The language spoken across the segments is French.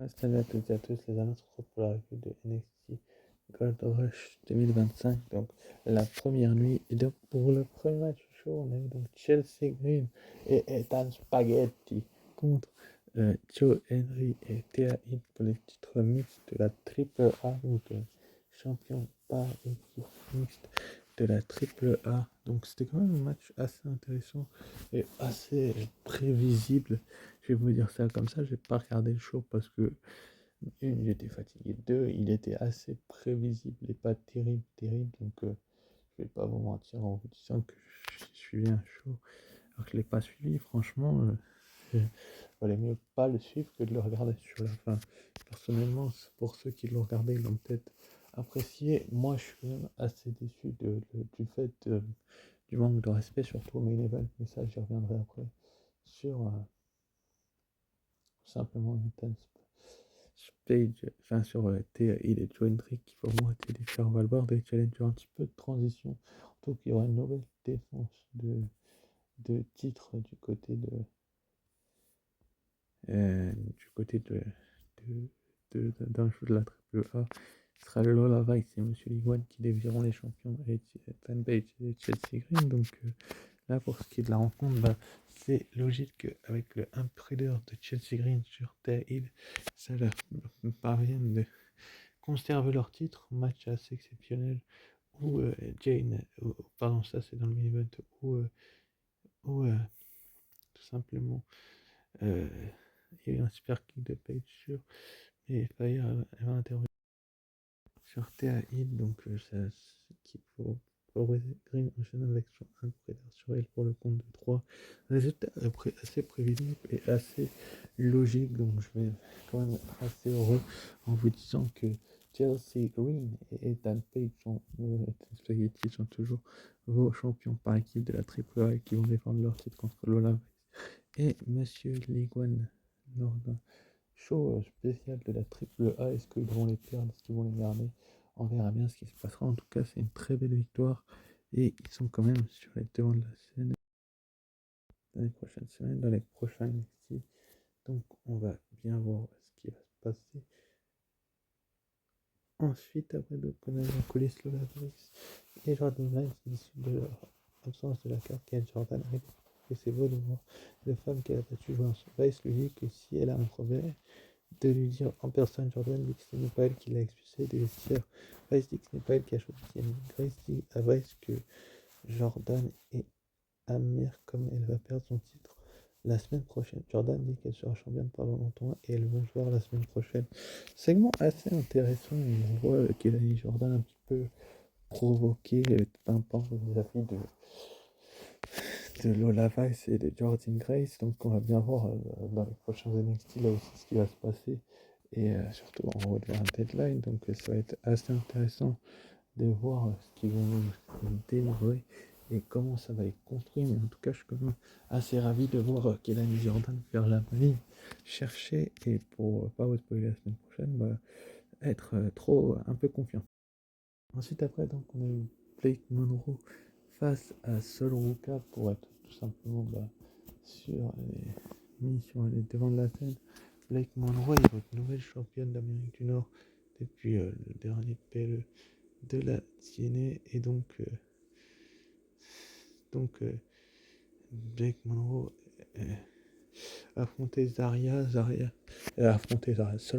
Salut à toutes et à tous, les annonces se retrouvent pour la review de NXT Gold Rush 2025. Donc, la première nuit. Et donc, pour le premier match chaud, on a eu donc Chelsea Green et Ethan Spaghetti contre Joe Henry et Thea Hit pour les titres mixtes de la Triple A, donc champion par équipe mixte de la Triple A. Donc, c'était quand même un match assez intéressant et assez prévisible. Je vais vous dire ça comme ça, j'ai pas regardé le show parce que, une, j'étais fatigué, deux, il était assez prévisible et pas terrible, donc je vais pas vous mentir en vous disant que j'ai suivi un show alors que je l'ai pas suivi, franchement, il valait mieux pas le suivre que de le regarder sur la fin. Personnellement, pour ceux qui l'ont regardé, ils l'ont peut-être apprécié. Moi, je suis quand même assez déçu du fait du manque de respect, surtout au main event, mais ça, j'y reviendrai après, sur simplement Nathan Page, enfin sur Thea Hill et Joe Hendrick qui pour moi étaient des frères Valverde, des challengers un petit peu de transition. Donc il y aura une nouvelle défense de titre du côté d'un show de la Triple A. Ce sera le Lola Vice et Monsieur Liguan qui dévieront les champions et Ethan Page et Chelsea Green. Donc là, pour ce qui est de la rencontre, bah, c'est logique qu'avec le imprider de Chelsea Green sur Thea Hill, ça leur parvienne de conserver leur titre. Match assez exceptionnel où pardon, ça c'est dans le main event, où tout simplement euh, il y a eu un super kick de Page sur et Fire va intervenir sur Thea Hill, donc ça qui pour Green enchaîne avec son imprédateur sur elle pour le compte de 3. Résultat assez prévisible et assez logique, donc je vais quand même être assez heureux en vous disant que Chelsea Green et Ethan Page sont toujours vos champions par équipe de la AAA et qui vont défendre leur titre contre Lola et Monsieur Liguan lors d'un show spécial de la AAA. Est-ce qu'ils vont les perdre? Est-ce qu'ils vont les garder? On verra bien ce qui se passera. En tout cas, c'est une très belle victoire et ils sont quand même sur les devants de la scène dans les prochaines semaines, dans les prochains NXT. Donc, on va bien voir ce qui va se passer. Ensuite, après, donc, on a en coulisses Lola Briggs et Jordan Grimes issus de leur absence de la carte. Ken Jordan et c'est beau de voir la femme qu'elle a battue jouer en Vice lui dit que si elle a un problème, de lui dire en personne. Jordan dit que ce n'est pas elle qui l'a expulsé des vestiaires. Vice dit que ce n'est pas elle qui a choisi Grace dit à Vice que Jordan est amère comme elle va perdre son titre la semaine prochaine. Jordan dit qu'elle sera championne pendant longtemps et elles vont se voir la semaine prochaine. Segment assez intéressant. On voit Kelly Jordan un petit peu provoqué, pimpant vis-à-vis de Lola Vice et de Jordan Grace. Donc on va bien voir dans les prochains NXT là aussi ce qui va se passer. Et surtout en haut de la deadline. Donc ça va être assez intéressant de voir ce qu'ils vont nous délivrer et comment ça va être construit. Mais en tout cas, je suis quand même assez ravi de voir Kelani Jordan faire la ligne chercher et pour pas vous spoiler la semaine prochaine, bah, être trop un peu confiant. Ensuite, après, donc, on a eu Blake Monroe face à Sol Ruka pour être tout simplement mis sur les devants de la scène. Blake Monroe est votre nouvelle championne d'Amérique du Nord depuis le dernier PLE de la TNA et Blake Monroe affrontait Sol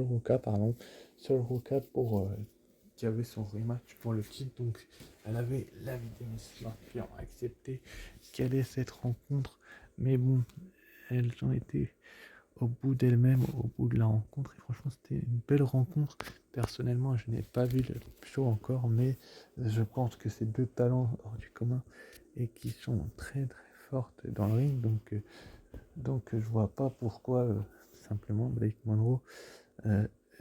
Ruka, pardon, Sol Ruka pour qui avait son rematch pour le titre. Donc elle avait l'avis des Miss qui ont accepté qu'elle ait cette rencontre, mais bon, elles ont été au bout d'elles-mêmes, au bout de la rencontre, et franchement c'était une belle rencontre. Personnellement, je n'ai pas vu le show encore, mais je pense que c'est deux talents hors du commun et qui sont très très fortes dans le ring, donc je vois pas pourquoi simplement Blake Monroe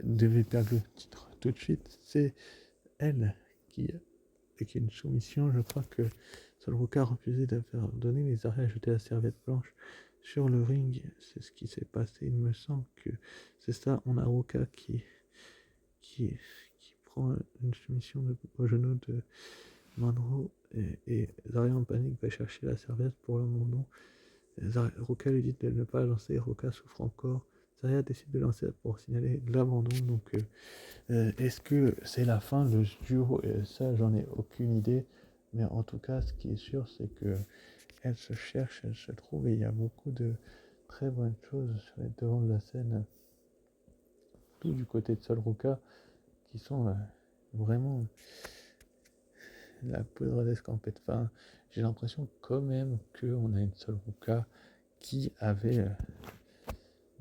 devait perdre le titre tout de suite. C'est elle qui avec une soumission. Je crois que Solruka a refusé de faire donner les arrêts à jeter la serviette blanche sur le ring. C'est ce qui s'est passé. Il me semble que c'est ça. On a Ruka qui, qui prend une soumission au genou de Monroe et Zaria en panique va chercher la serviette pour le moment. Ruka lui dit de ne pas lancer. Ruka souffre encore. Zarya décide de lancer pour signaler l'abandon. Donc, est-ce que c'est la fin de ce duo? Ça, j'en ai aucune idée. Mais en tout cas, ce qui est sûr, c'est que elle se cherche, elle se trouve, et il y a beaucoup de très bonnes choses sur les devants de la scène, tout du côté de Sol Ruka, qui sont vraiment la poudre d'escampette. Enfin, j'ai l'impression quand même qu'on a une Sol Ruka qui avait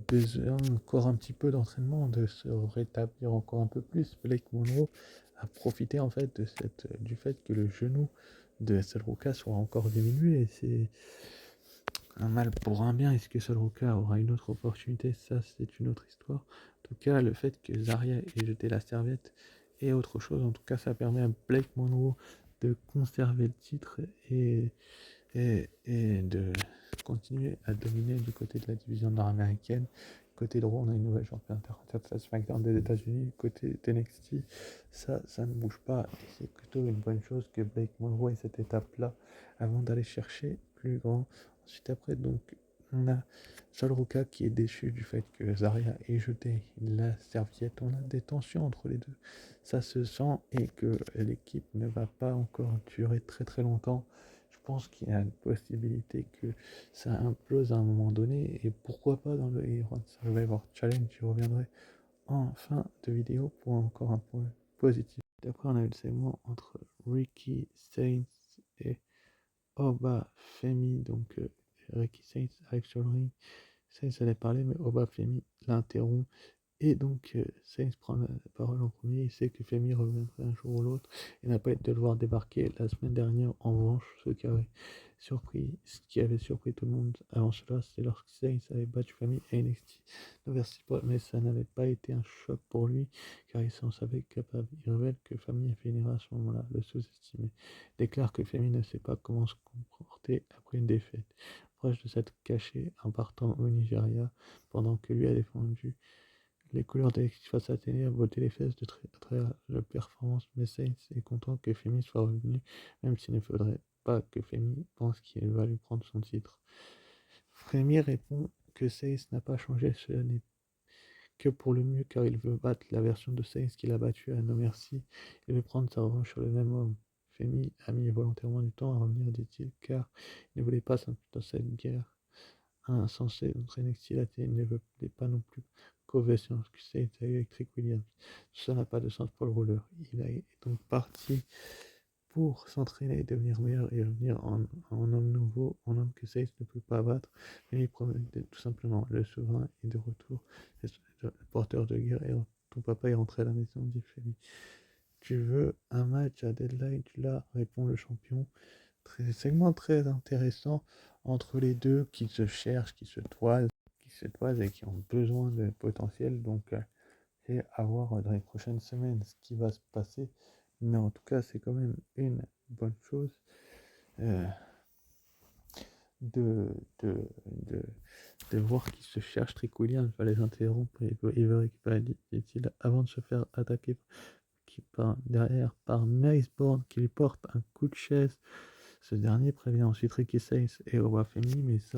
besoin encore un petit peu d'entraînement, de se rétablir encore un peu plus. Blake Monroe a profité en fait du fait que le genou de Sol Ruka soit encore diminué. Et c'est un mal pour un bien. Est-ce que Sol Ruka aura une autre opportunité? Ça, c'est une autre histoire. En tout cas, le fait que Zarya ait jeté la serviette est autre chose. En tout cas, ça permet à Blake Monroe de conserver le titre et de continuer à dominer du côté de la division nord-américaine. Côté droit, on a une nouvelle championne intercontinentale SmackDown des États-Unis. Côté NXT, ça ne bouge pas. Et c'est plutôt une bonne chose que Blake Monroe ait cette étape-là avant d'aller chercher plus grand. Ensuite, après, donc, on a Sol Ruka qui est déçu du fait que Zarya ait jeté la serviette. On a des tensions entre les deux. Ça se sent et que l'équipe ne va pas encore durer très très longtemps. Je pense qu'il y a une possibilité que ça implose à un moment donné, et pourquoi pas dans le Iron Survivor Challenge. Je reviendrai en fin de vidéo pour encore un point positif. Après, on a eu le segment entre Ricky Sainz et Oba Femi. Donc Ricky Sainz arrive sur le ring, Sainz allait parler, mais Oba Femi l'interrompt. Et donc, Sainz prend la parole en premier. Il sait que Femi reviendrait un jour ou l'autre. Il n'a pas été de le voir débarquer la semaine dernière. En revanche, ce qui avait surpris tout le monde avant cela, c'est lorsque Sainz avait battu Femi à NXT. Mais ça n'avait pas été un choc pour lui, car il s'en savait capable. Il révèle que Femi finira à ce moment-là le sous-estimer. Il déclare que Femi ne sait pas comment se comporter après une défaite. Proche de s'être caché en partant au Nigeria, pendant que lui a défendu les couleurs de NXT face à Téné, a voté les fesses de travers la performance, mais Sainz est content que Femi soit revenu, même s'il ne faudrait pas que Femi pense qu'il va lui prendre son titre. Femi répond que Sainz n'a pas changé, cela n'est que pour le mieux, car il veut battre la version de Sainz qu'il a battue à No Mercy. Il veut prendre sa revanche sur le même homme. Femi a mis volontairement du temps à revenir, dit-il, car il ne voulait pas s'inclure dans cette guerre insensée entre NXT et la télé. Il ne voulait pas non plus Coversion, que c'est Electric Williams. Ça n'a pas de sens pour le roller. Il est donc parti pour s'entraîner et devenir meilleur et revenir en homme nouveau, en homme que Sainz ne peut pas battre. Mais il promet tout simplement le souverain est de retour, le porteur de guerre, et ton papa est rentré à la maison, dit Femi. Tu veux un match à deadline? Tu l'as, répond le champion. Segment très intéressant entre les deux qui se cherchent, qui se toisent et qui ont besoin de potentiel. Donc, c'est à voir dans les prochaines semaines ce qui va se passer. Mais en tout cas, c'est quand même une bonne chose euh, de, de, de, de voir qu'ils se cherchent. Trick Williams va les interrompre et il veut récupérer, dit-il, avant de se faire attaquer derrière par Maceborn qui lui porte un coup de chaise. Ce dernier prévient ensuite Ricky Sainz et Oba Femi, mais ça,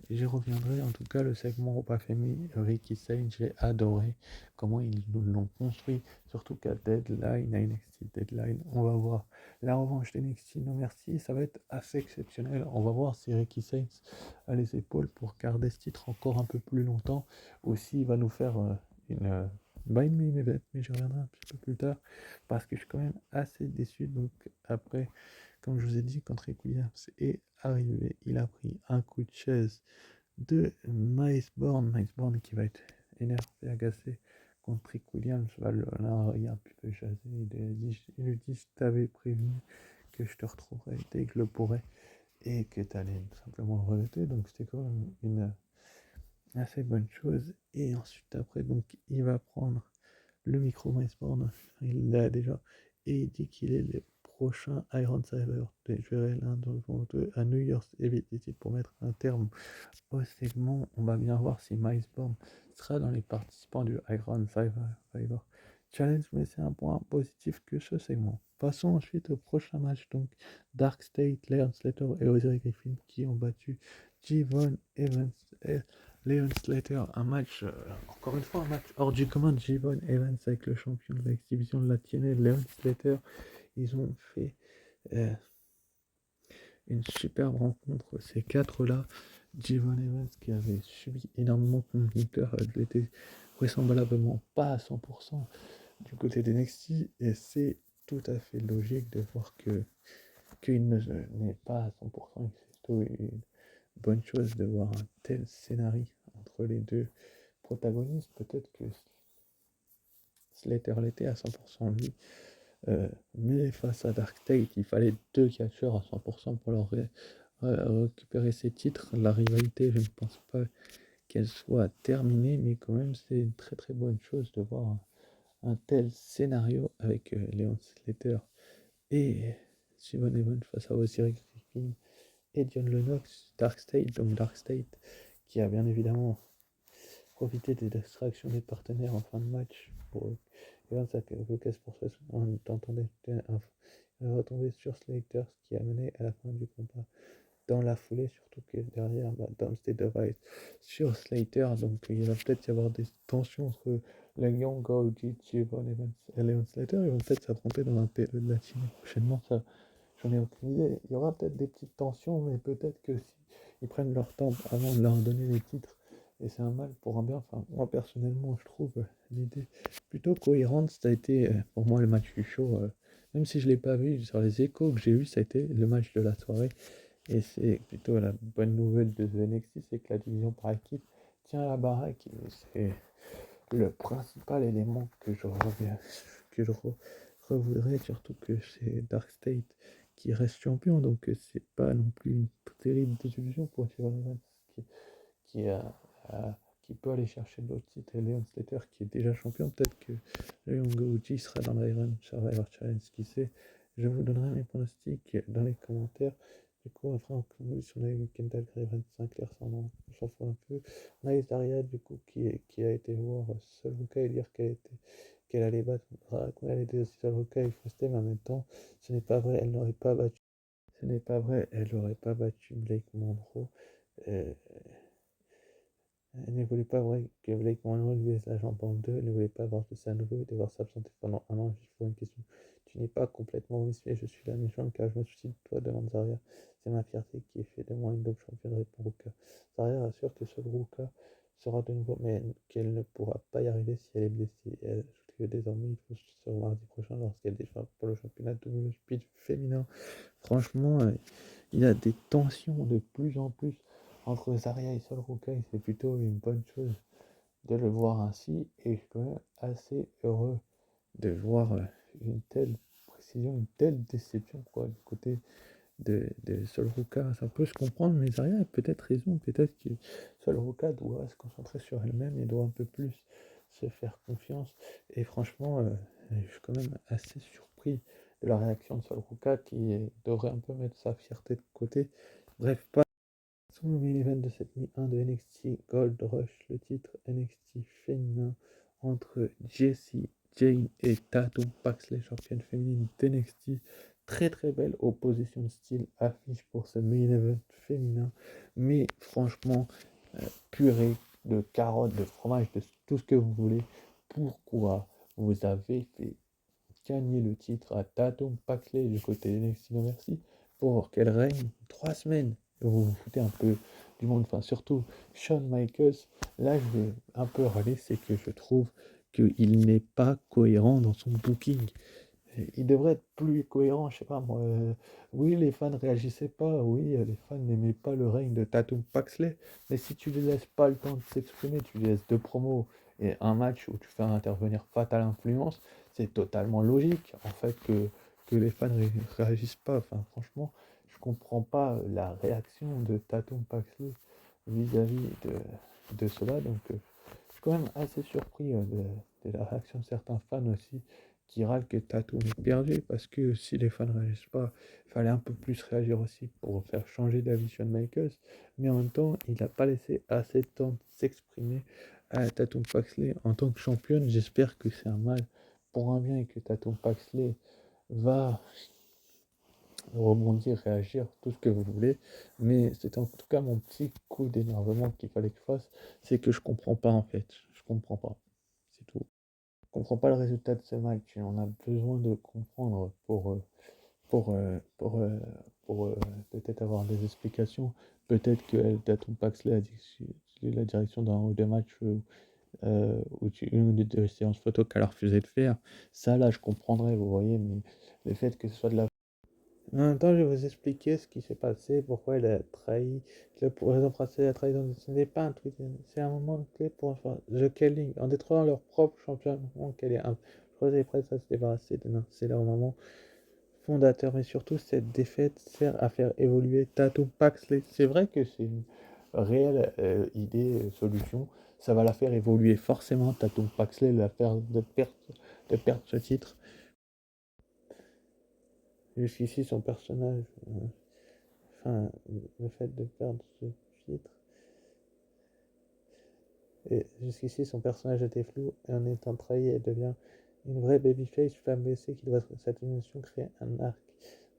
j'y reviendrai. En tout cas, le segment Oba Femi, Ricky Sainz, j'ai adoré comment ils nous l'ont construit, surtout qu'à Deadline, à NXT Deadline, on va voir la revanche d'NXT No Mercy, ça va être assez exceptionnel. On va voir si Ricky Sainz a les épaules pour garder ce titre encore un peu plus longtemps, ou s'il va nous faire une main event, mais j'y reviendrai un petit peu plus tard, parce que je suis quand même assez déçu. Donc après, comme je vous ai dit, quand Rick Williams est arrivé, il a pris un coup de chaise de Maceborn qui va être énervé, agacé contre Rick Williams, va le larguer un petit peu chasé. Il lui dit: je t'avais prévenu que je te retrouverais dès que je le pourrais et que tu allais simplement le regretter. Donc c'était quand même une assez bonne chose. Et ensuite après, donc il va prendre le micro Maceborn, il l'a déjà, et il dit qu'il est le prochain Iron Survivor. Je verrai l'un d'entre eux à New Year's Eve, dit-il, pour mettre un terme au segment. On va bien voir si Maceborn sera dans les participants du Iron Survivor Challenge, mais c'est un point positif que ce segment. Passons ensuite au prochain match, donc Dark State, Lance Slater et Osiris Griffin qui ont battu Javon Evans et Leon Slater, un match, encore une fois, un match hors du commun. Javon Evans avec le champion de l'exhibition de la TNA, Leon Slater. Ils ont fait une superbe rencontre, ces quatre-là. Javon Evans qui avait subi énormément de conducteurs, n'était vraisemblablement pas à 100% du côté d'NXT, et c'est tout à fait logique de voir qu'il n'est pas à 100%, et c'est plutôt une bonne chose de voir un tel scénario entre les deux protagonistes. Peut-être que Slater l'était à 100% lui, mais face à Dark State, il fallait deux catcheurs à 100% pour leur récupérer ces titres. La rivalité, je ne pense pas qu'elle soit terminée, mais quand même, c'est une très très bonne chose de voir un tel scénario avec Leon Slater et Simon Evans face à Osiris Griffin et John Lennox. Dark State, donc Dark State, qui a bien évidemment profité des distractions des partenaires en fin de match pour Evans a quelques pour ça, on entendait retomber sur Slater, ce qui a mené à la fin du combat dans la foulée, surtout que derrière, Domesday Device sur Slater, donc il va peut-être y avoir des tensions entre le Young Goji, Javon Evans et Leon Slater. Ils vont peut-être s'affronter dans un PE de la Chine prochainement, ça j'en ai aucune idée. Il y aura peut-être des petites tensions, mais peut-être que si ils prennent leur temps avant de leur donner les titres, et c'est un mal pour un bien. Enfin, moi personnellement, je trouve l'idée plutôt cohérente. Ça a été pour moi le match du show, même si je ne l'ai pas vu, sur les échos que j'ai eu, ça a été le match de la soirée. Et c'est plutôt la bonne nouvelle de The NXT, c'est que la division par équipe tient la baraque. Et c'est le principal élément que revoudrais, surtout que c'est Dark State qui reste champion, donc c'est pas non plus une terrible désillusion pour Javon Evans qui, qui peut aller chercher d'autres titres, et Leon Slater qui est déjà champion. Peut-être que Leon Goji sera dans l'Iron Survivor Challenge, qui sait. Je vous donnerai mes pronostics dans les commentaires. Du coup, après, on commence sur les Kendall Gray 25, on s'en fout un peu. Nice Daria, du coup, qui a été voir Soluka et dire qu'elle allait battre, qu'on allait aider aussi Soluka et Foster, mais en même temps, ce n'est pas vrai, elle n'aurait pas battu. Ce n'est pas vrai, elle n'aurait pas battu Blake Monroe. Euh, Elle ne voulait pas vrai que Blake Monroe lui laisse la jambe en deux. Elle ne voulait pas voir tout ça à nouveau et devoir s'absenter pendant un an. Juste pour une question. Tu n'es pas complètement vicié, je suis la méchante car je me soucie de toi, demande Zarya. C'est ma fierté qui fait de moi une double championne, répond Ruka. Zarya rassure que seul Ruka sera de nouveau, mais qu'elle ne pourra pas y arriver si elle est blessée. Elle ajoute que désormais il faut se revoir mardi prochain lorsqu'elle défend pour le championnat de double speed féminin. Franchement, il y a des tensions de plus en plus entre Zarya et Sol Rukai. C'est plutôt une bonne chose de le voir ainsi, et je suis quand même assez heureux de voir une telle précision, une telle déception quoi, du côté de Sol Ruka. Ça peut se comprendre, mais Zarya a peut-être raison. Peut-être que Sol Ruka doit se concentrer sur elle-même et doit un peu plus se faire confiance. Et franchement, je suis quand même assez surpris de la réaction de Sol Ruka, qui devrait un peu mettre sa fierté de côté. Bref, pas sur le main event de cette nuit 1 de NXT Gold Rush, le titre NXT féminin entre Jessie Jane et Tatum Paxley, championne féminine d'NXT. Très très belle opposition de style affiche pour ce main event féminin, mais franchement, purée de carottes, de fromage, de tout ce que vous voulez. Pourquoi vous avez fait gagner le titre à Tatum Paxley du côté NXT No Mercy pour qu'elle règne 3 semaines? Vous vous foutez un peu du monde, enfin surtout Shawn Michaels. Là je vais un peu râler, c'est que je trouve qu'il n'est pas cohérent dans son booking. Il devrait être plus cohérent, je sais pas moi. Oui, les fans ne réagissaient pas, oui, les fans n'aimaient pas le règne de Tatum Paxley, mais si tu ne les laisses pas le temps de s'exprimer, tu les laisses deux promos et un match où tu fais intervenir Fatal Influence, c'est totalement logique en fait que les fans ne réagissent pas. Enfin, franchement, je comprends pas la réaction de Tatum Paxley vis-à-vis de cela, donc je suis quand même assez surpris de la réaction de certains fans aussi qui râle que Tatum est perdu, parce que si les fans ne réagissent pas, il fallait un peu plus réagir aussi pour faire changer d'avis Shawn Michaels, mais en même temps, il n'a pas laissé assez de temps de s'exprimer à Tatum Paxley en tant que championne. J'espère que c'est un mal pour un bien et que Tatum Paxley va rebondir, réagir, tout ce que vous voulez. Mais c'est en tout cas mon petit coup d'énervement qu'il fallait que je fasse. C'est que je comprends pas en fait. Je comprends pas. C'est tout. Je comprends pas le résultat de ce match. Et on a besoin de comprendre pour, euh, pour, euh, pour peut-être avoir des explications. Peut-être que Tatum Paxley a dit la direction d'un ou deux matchs ou une ou deux séances photos qu'elle a refusé de faire. Ça là je comprendrais, vous voyez, mais le fait que ce soit de la en même temps, je vais vous expliquer ce qui s'est passé, pourquoi elle a trahi. Pour raison principale, la trahison, ce n'est pas un tweet, c'est un moment clé pour The Kelling, en détruisant leur propre champion, qu'elle est un. Je crois prêt à se débarrasser de c'est leur moment fondateur, mais surtout cette défaite sert à faire évoluer Tatum Paxley. C'est vrai que c'est une réelle idée, solution. Ça va la faire évoluer forcément, Tatum Paxley, de perdre ce titre. Jusqu'ici, son personnage. Enfin, le fait de perdre ce titre. Et jusqu'ici, son personnage était flou, et en étant trahi, elle devient une vraie babyface, femme blessée qui doit, cette émotion, créer un arc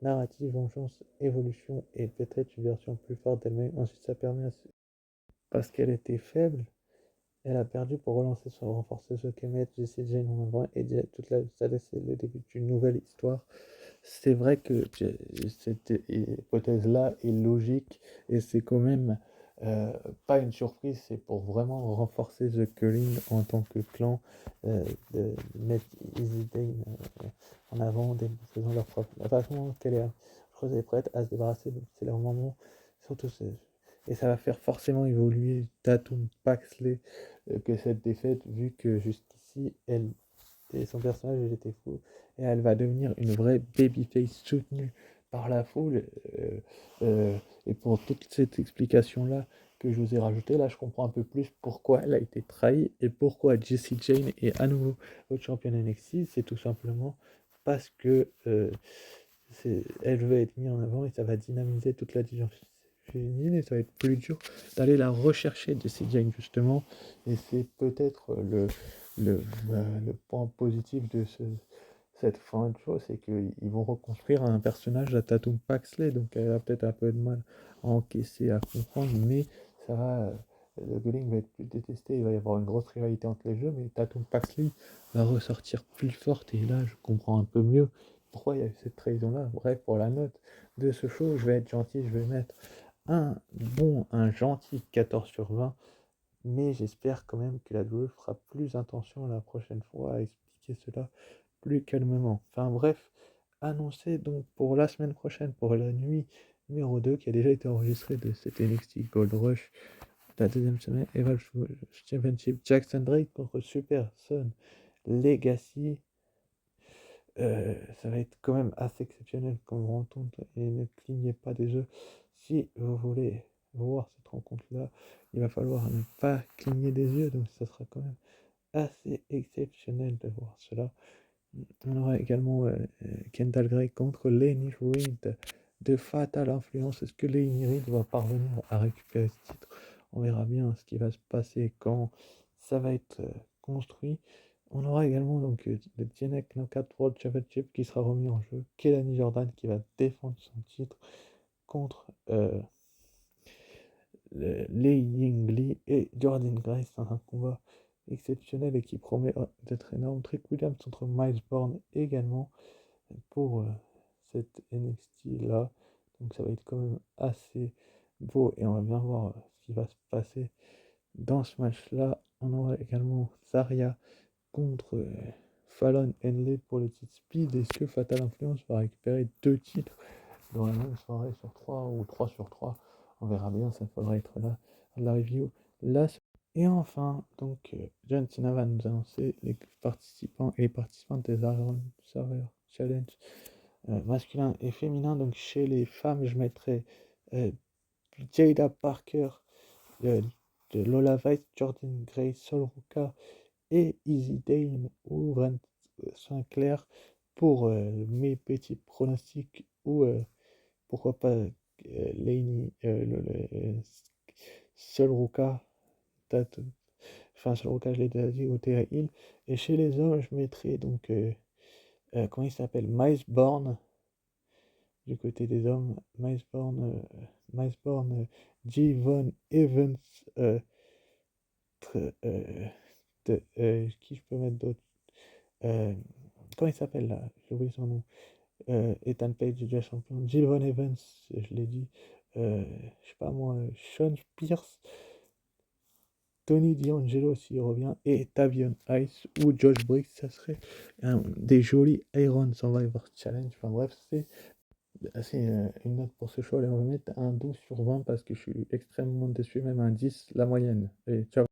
narratif, vengeance, évolution, et peut-être une version plus forte d'elle-même. Ensuite, ça permet, parce qu'elle était faible, elle a perdu pour relancer son renforcer ce qu'elle met Jessie Jane en avant, et toute la, ça laisse le début d'une nouvelle histoire. C'est vrai que cette hypothèse-là est logique et c'est quand même pas une surprise, c'est pour vraiment renforcer The Culling en tant que clan, de mettre Easy Dane en avant, en faisant leur propre. La façon qu'elle est, est prête à se débarrasser, c'est leur moment, surtout et ça va faire forcément évoluer Tatum Paxley que cette défaite, vu que jusqu'ici, elle et son personnage il était fou et elle va devenir une vraie babyface soutenue par la foule et pour toute cette explication là que je vous ai rajouté là je comprends un peu plus pourquoi elle a été trahie et pourquoi Jessie Jane est à nouveau haute championne NXT. C'est tout simplement parce que elle veut être mise en avant et ça va dynamiser toute la division féminine et ça va être plus dur d'aller la rechercher Jessie Jane justement et c'est peut-être le point positif de cette fin de show, c'est qu'ils vont reconstruire un personnage à Tatum Paxley, donc elle a peut-être un peu de mal à encaisser, à comprendre, mais ça va. Le Gunning va être plus détesté, il va y avoir une grosse rivalité entre les jeux, mais Tatum Paxley va ressortir plus forte, et là je comprends un peu mieux pourquoi il y a eu cette trahison-là. Bref, pour la note de ce show, je vais être gentil, je vais mettre un gentil 14 sur 20, mais j'espère quand même que la WWE fera plus attention la prochaine fois à expliquer cela plus calmement. Enfin bref, annoncé donc pour la semaine prochaine, pour la nuit numéro 2 qui a déjà été enregistrée de cet NXT Gold Rush, la deuxième semaine, Evolve Championship, Jackson Drake contre Super Son Legacy. Ça va être quand même assez exceptionnel comme rencontre et ne clignez pas des yeux. Si vous voulez voir cette rencontre-là, il va falloir ne pas cligner des yeux, donc ça sera quand même assez exceptionnel de voir cela. On aura également Kendall Gray contre Lenny Reed de Fatal Influence. Est-ce que Lenny Reed va parvenir à récupérer ce titre? On verra bien ce qui va se passer quand ça va être construit. On aura également donc le TNA Knockout World Championship qui sera remis en jeu. Kelani Jordan qui va défendre son titre contre Lei Yingli et Jordan Grace dans un combat exceptionnel et qui promet d'être énorme. Trick Williams contre Miles Bourne également pour cette NXT là. Donc ça va être quand même assez beau et on va bien voir ce qui va se passer dans ce match là. On aura également Zarya contre Fallon Henley pour le titre Speed. Est-ce que Fatal Influence va récupérer deux titres dans la même soirée sur 3 ou 3 sur 3? On verra bien, ça faudra être là la review là. Et enfin, donc John Cena va nous annoncer les participants et les participantes des Iron Server Challenge masculin et féminin. Donc chez les femmes, je mettrai Jada Parker, de Lola Vice, Jordan Gray, Sol Ruka et Easy Dane ou Brent Sinclair pour mes petits pronostics ou pourquoi pas Laney, Sol Ruka, enfin Sol Ruka je l'ai déjà dit, ou Thea Hill. Et chez les hommes, je mettrai donc comment il s'appelle, Miles Bourne Du côté des hommes, Javon Evans, qui je peux mettre d'autre? Euh, Comment il s'appelle là? J'ai oublié son nom. Ethan Page est déjà champion. Javon Evans, je l'ai dit. Je sais pas moi, Sean Pierce, Tony D'Angelo s'il revient, et Tavion Ice ou Josh Briggs, ça serait des jolis Iron Survivor Challenge. Enfin bref, c'est une note pour ce show. Allez, on va mettre un 12 sur 20 parce que je suis extrêmement déçu, même un 10, la moyenne. Et ciao.